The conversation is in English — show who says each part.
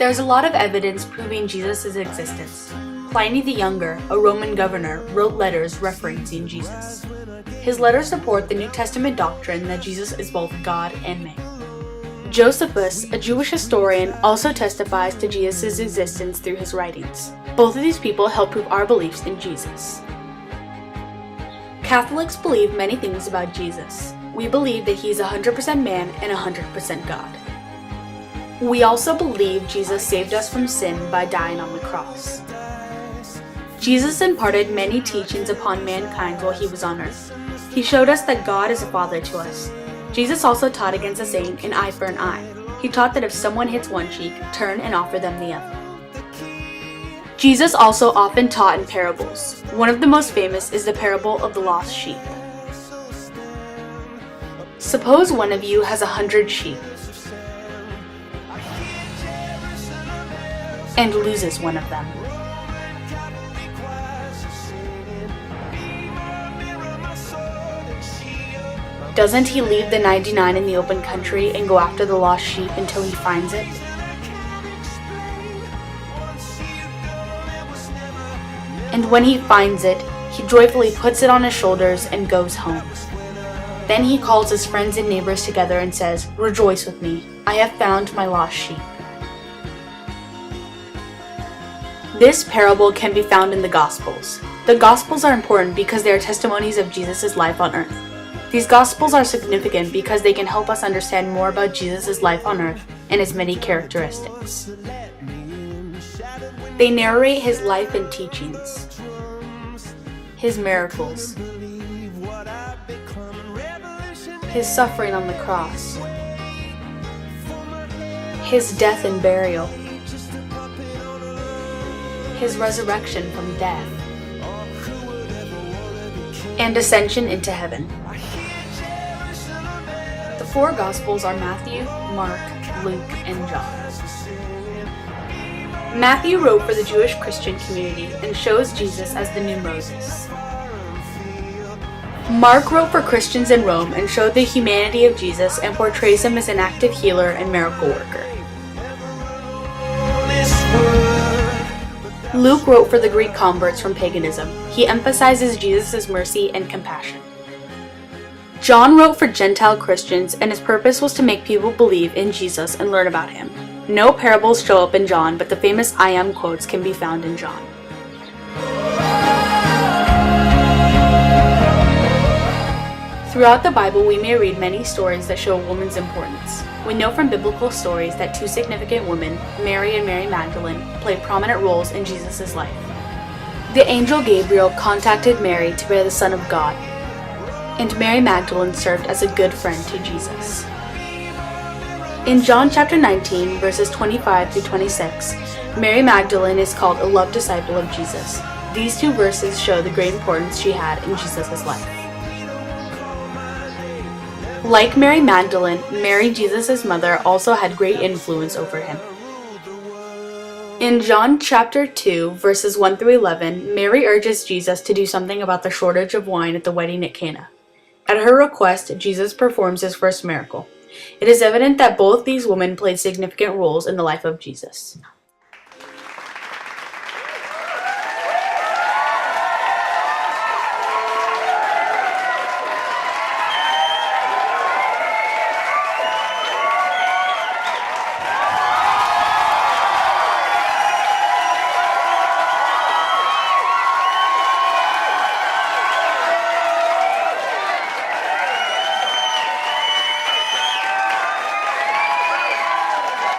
Speaker 1: There's a lot of evidence proving Jesus' existence. Pliny the Younger, a Roman governor, wrote letters referencing Jesus. His letters support the New Testament doctrine that Jesus is both God and man. Josephus, a Jewish historian, also testifies to Jesus' existence through his writings. Both of these people help prove our beliefs in Jesus. Catholics believe many things about Jesus. We believe that he is 100% man and 100% God. We also believe Jesus saved us from sin by dying on the cross. Jesus imparted many teachings upon mankind while he was on earth. He showed us that God is a father to us. Jesus also taught against the saying, an eye for an eye. He taught that if someone hits one cheek, turn and offer them the other. Jesus also often taught in parables. One of the most famous is the parable of the lost sheep. Suppose one of you has 100 sheep and loses one of them. Doesn't he leave the 99 in the open country and go after the lost sheep until he finds it? And when he finds it, he joyfully puts it on his shoulders and goes home. Then he calls his friends and neighbors together and says, "Rejoice with me, I have found my lost sheep." This parable can be found in the Gospels. The Gospels are important because they are testimonies of Jesus' life on earth. These Gospels are significant because they can help us understand more about Jesus' life on earth and his many characteristics. They narrate his life and teachings, his miracles, his suffering on the cross, his death and burial, his resurrection from death, and ascension into heaven. The four Gospels are Matthew, Mark, Luke, and John. Matthew wrote for the Jewish Christian community and shows Jesus as the new Moses. Mark wrote for Christians in Rome and showed the humanity of Jesus and portrays him as an active healer and miracle worker. Luke wrote for the Greek converts from paganism. He emphasizes Jesus' mercy and compassion. John wrote for Gentile Christians, and his purpose was to make people believe in Jesus and learn about him. No parables show up in John, but the famous "I am" quotes can be found in John. Throughout the Bible, we may read many stories that show a woman's importance. We know from biblical stories that two significant women, Mary and Mary Magdalene, play prominent roles in Jesus' life. The angel Gabriel contacted Mary to bear the Son of God, and Mary Magdalene served as a good friend to Jesus. In John chapter 19, verses 25 through 26, Mary Magdalene is called a loved disciple of Jesus. These two verses show the great importance she had in Jesus' life. Like Mary Magdalene, Mary, Jesus' mother, also had great influence over him. In John chapter 2, verses 1 through 11, Mary urges Jesus to do something about the shortage of wine at the wedding at Cana. At her request, Jesus performs his first miracle. It is evident that both these women played significant roles in the life of Jesus.